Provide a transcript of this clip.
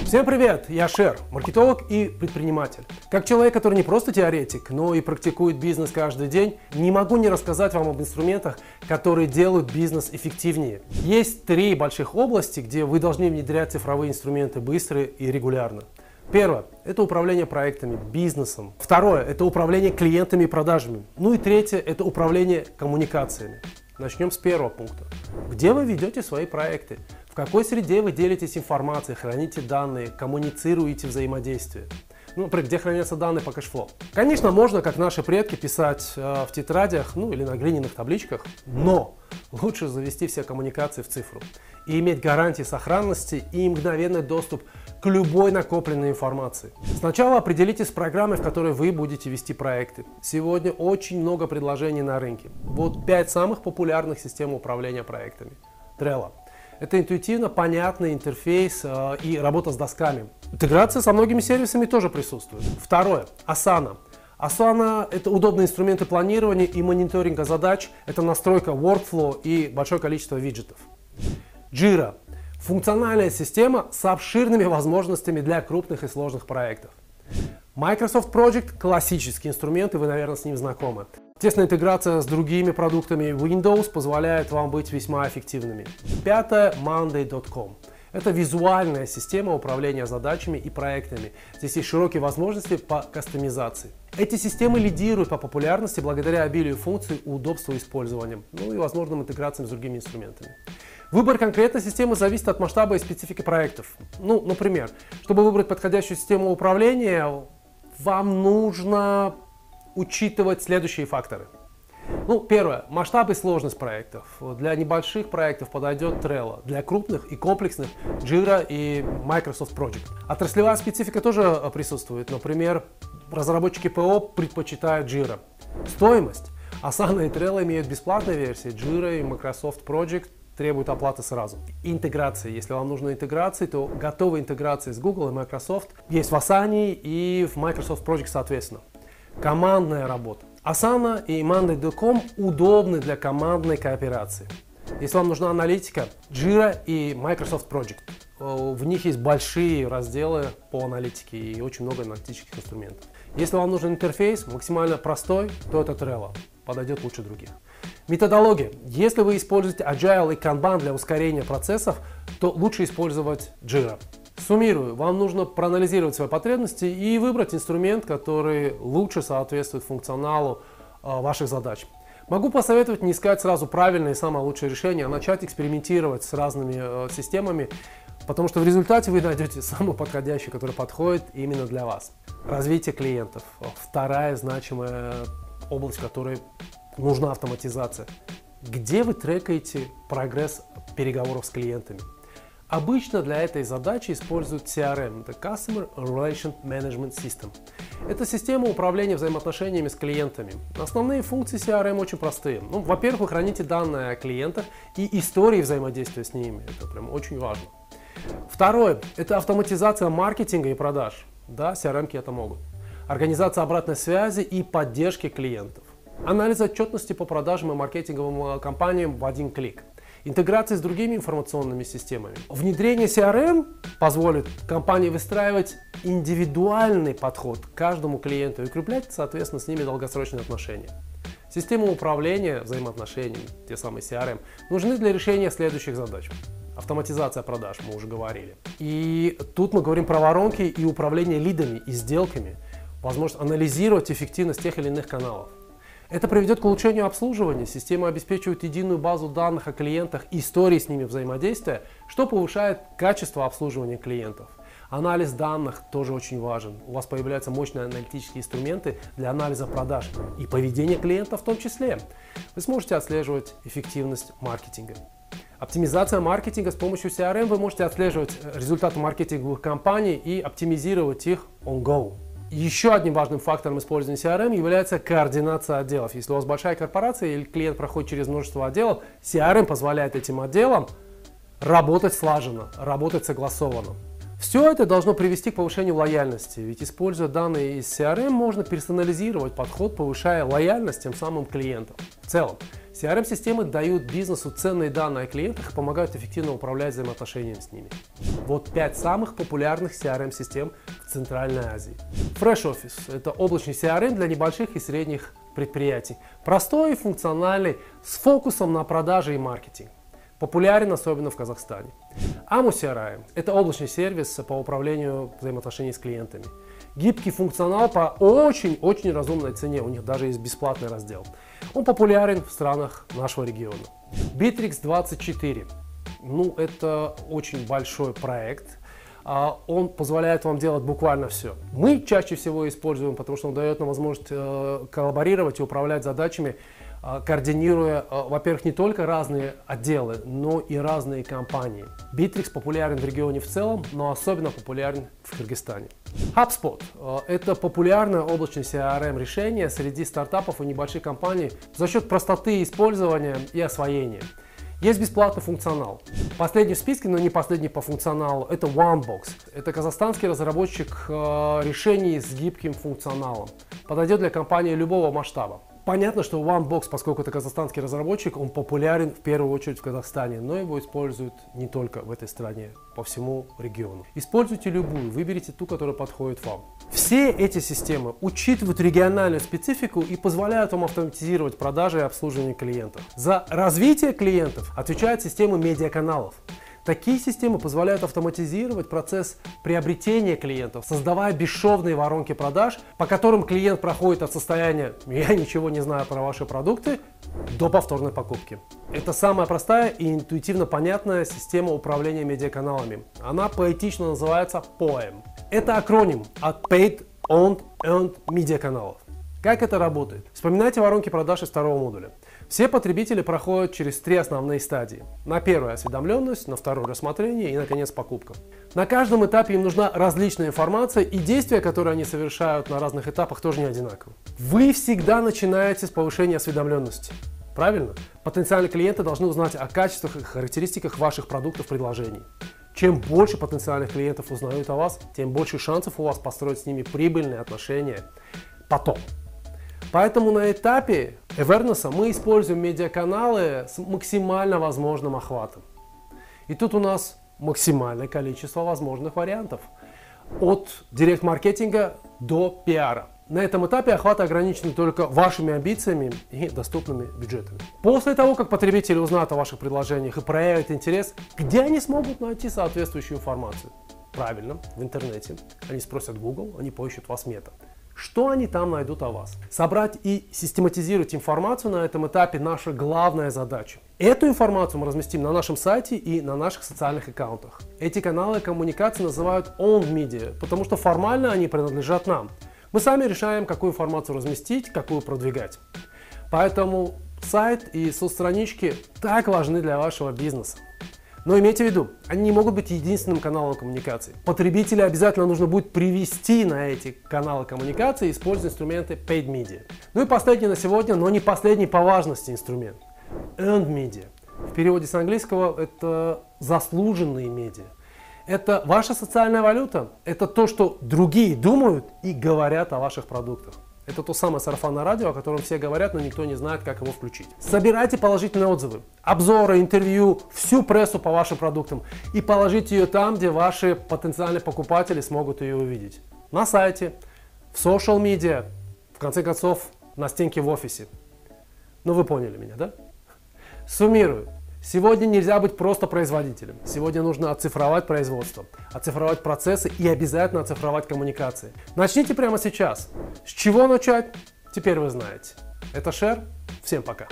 Всем привет! Я Шер, маркетолог и предприниматель. Как человек, который не просто теоретик, но и практикует бизнес каждый день, не могу не рассказать вам об инструментах, которые делают бизнес эффективнее. Есть три больших области, где вы должны внедрять цифровые инструменты быстро и регулярно. Первое – это управление проектами, бизнесом. Второе – это управление клиентами и продажами. Ну и третье – это управление коммуникациями. Начнем с первого пункта. Где вы ведете свои проекты? В какой среде вы делитесь информацией, храните данные, коммуницируете взаимодействие? Ну, например, где хранятся данные по кэшфлоу? Конечно, можно, как наши предки, писать в тетрадях, или на глиняных табличках, но лучше завести все коммуникации в цифру и иметь гарантии сохранности и мгновенный доступ к любой накопленной информации. Сначала определитесь с программой, в которой вы будете вести проекты. Сегодня очень много предложений на рынке. Вот 5 самых популярных систем управления проектами. Trello. Это интуитивно понятный интерфейс и работа с досками. Интеграция со многими сервисами тоже присутствует. Второе. Asana. Asana – это удобные инструменты планирования и мониторинга задач. Это настройка workflow и большое количество виджетов. Jira. Функциональная система с обширными возможностями для крупных и сложных проектов. Microsoft Project – классический инструмент, и вы, наверное, с ним знакомы. Тесная интеграция с другими продуктами Windows позволяет вам быть весьма эффективными. Пятое – Monday.com. Это визуальная система управления задачами и проектами. Здесь есть широкие возможности по кастомизации. Эти системы лидируют по популярности благодаря обилию функций и удобству использования, и возможным интеграциям с другими инструментами. Выбор конкретной системы зависит от масштаба и специфики проектов. Например, чтобы выбрать подходящую систему управления, вам нужно учитывать следующие факторы. Первое. Масштаб и сложность проектов. Для небольших проектов подойдет Trello. Для крупных и комплексных Jira и Microsoft Project. Отраслевая специфика тоже присутствует. Например, разработчики ПО предпочитают Jira. Стоимость. Asana и Trello имеют бесплатные версии. Jira и Microsoft Project требуют оплаты сразу. Интеграции. Если вам нужны интеграции, то готовые интеграции с Google и Microsoft есть в Asana и в Microsoft Project соответственно. Командная работа. Asana и Monday.com удобны для командной кооперации. Если вам нужна аналитика, Jira и Microsoft Project. В них есть большие разделы по аналитике и очень много аналитических инструментов. Если вам нужен интерфейс максимально простой, то это Trello. Подойдет лучше других. Методология. Если вы используете Agile и Kanban для ускорения процессов, то лучше использовать Jira. Суммирую, вам нужно проанализировать свои потребности и выбрать инструмент, который лучше соответствует функционалу ваших задач. Могу посоветовать не искать сразу правильное и самое лучшее решение, а начать экспериментировать с разными системами, потому что в результате вы найдете самый подходящий, который подходит именно для вас. Развитие клиентов. Вторая значимая область, в которой нужна автоматизация. Где вы трекаете прогресс переговоров с клиентами? Обычно для этой задачи используют CRM, это Customer Relation Management System. Это система управления взаимоотношениями с клиентами. Основные функции CRM очень простые. Во-первых, вы храните данные о клиентах и истории взаимодействия с ними. Это прям очень важно. Второе, это автоматизация маркетинга и продаж. Да, CRM-ки это могут. Организация обратной связи и поддержки клиентов. Анализ отчетности по продажам и маркетинговым кампаниям в один клик. Интеграция с другими информационными системами. Внедрение CRM позволит компании выстраивать индивидуальный подход к каждому клиенту и укреплять, соответственно, с ними долгосрочные отношения. Системы управления взаимоотношениями, те самые CRM, нужны для решения следующих задач. Автоматизация продаж, мы уже говорили. И тут мы говорим про воронки и управление лидами и сделками. Возможность анализировать эффективность тех или иных каналов. Это приведет к улучшению обслуживания. Система обеспечивает единую базу данных о клиентах и истории с ними взаимодействия, что повышает качество обслуживания клиентов. Анализ данных тоже очень важен. У вас появляются мощные аналитические инструменты для анализа продаж и поведения клиента в том числе. Вы сможете отслеживать эффективность маркетинга. Оптимизация маркетинга с помощью CRM. Вы можете отслеживать результаты маркетинговых кампаний и оптимизировать их on-go. Еще одним важным фактором использования CRM является координация отделов. Если у вас большая корпорация или клиент проходит через множество отделов, CRM позволяет этим отделам работать слаженно, работать согласованно. Все это должно привести к повышению лояльности, ведь используя данные из CRM можно персонализировать подход, повышая лояльность тем самым клиентам. В целом, CRM-системы дают бизнесу ценные данные о клиентах и помогают эффективно управлять взаимоотношениями с ними. Вот 5 самых популярных CRM-систем в Центральной Азии. Fresh Office – это облачный CRM для небольших и средних предприятий. Простой и функциональный, с фокусом на продажи и маркетинг. Популярен особенно в Казахстане. Amu CRM – это облачный сервис по управлению взаимоотношениями с клиентами. Гибкий функционал по очень-очень разумной цене, у них даже есть бесплатный раздел. Он популярен в странах нашего региона. Bittrex24 – это очень большой проект. Он позволяет вам делать буквально все. Мы чаще всего используем, потому что он дает нам возможность коллаборировать и управлять задачами, координируя, во-первых, не только разные отделы, но и разные компании. Bittrex популярен в регионе в целом, но особенно популярен в Кыргызстане. HubSpot – это популярное облачное CRM-решение среди стартапов и небольших компаний за счет простоты использования и освоения. Есть бесплатный функционал. Последний в списке, но не последний по функционалу, это OneBox. Это казахстанский разработчик решений с гибким функционалом. Подойдет для компании любого масштаба. Понятно, что OneBox, поскольку это казахстанский разработчик, он популярен в первую очередь в Казахстане, но его используют не только в этой стране, по всему региону. Используйте любую, выберите ту, которая подходит вам. Все эти системы учитывают региональную специфику и позволяют вам автоматизировать продажи и обслуживание клиентов. За развитие клиентов отвечают системы медиаканалов. Такие системы позволяют автоматизировать процесс приобретения клиентов, создавая бесшовные воронки продаж, по которым клиент проходит от состояния «я ничего не знаю про ваши продукты» до повторной покупки. Это самая простая и интуитивно понятная система управления медиаканалами. Она поэтично называется POEM. Это акроним от Paid, Owned, Earned медиаканалов. Как это работает? Вспоминайте воронки продаж из второго модуля. Все потребители проходят через 3 основные стадии. На первую осведомленность, на вторую рассмотрение и, наконец, покупка. На каждом этапе им нужна различная информация, и действия, которые они совершают на разных этапах, тоже не одинаковы. Вы всегда начинаете с повышения осведомленности. Правильно? Потенциальные клиенты должны узнать о качествах и характеристиках ваших продуктов и предложений. Чем больше потенциальных клиентов узнают о вас, тем больше шансов у вас построить с ними прибыльные отношения потом. Поэтому на этапе awareness мы используем медиаканалы с максимально возможным охватом. И тут у нас максимальное количество возможных вариантов. От директ-маркетинга до пиара. На этом этапе охват ограничен только вашими амбициями и доступными бюджетами. После того, как потребители узнают о ваших предложениях и проявят интерес, где они смогут найти соответствующую информацию? Правильно, в интернете. Они спросят Google, они поищут вас мета. Что они там найдут о вас? Собрать и систематизировать информацию на этом этапе – наша главная задача. Эту информацию мы разместим на нашем сайте и на наших социальных аккаунтах. Эти каналы коммуникации называют Owned Media, потому что формально они принадлежат нам. Мы сами решаем, какую информацию разместить, какую продвигать. Поэтому сайт и соцстранички так важны для вашего бизнеса. Но имейте в виду, они не могут быть единственным каналом коммуникации. Потребителя обязательно нужно будет привести на эти каналы коммуникации, используя инструменты Paid Media. Ну и последний на сегодня, но не последний по важности инструмент. Earned Media. В переводе с английского это заслуженные медиа. Это ваша социальная валюта. Это то, что другие думают и говорят о ваших продуктах. Это то самое сарафанное радио, о котором все говорят, но никто не знает, как его включить. Собирайте положительные отзывы, обзоры, интервью, всю прессу по вашим продуктам и положите ее там, где ваши потенциальные покупатели смогут ее увидеть. На сайте, в social media, в конце концов, на стенке в офисе. Ну вы поняли меня, да? Суммирую. Сегодня нельзя быть просто производителем. Сегодня нужно оцифровать производство, оцифровать процессы и обязательно оцифровать коммуникации. Начните прямо сейчас. С чего начать? Теперь вы знаете. Это Шер. Всем пока.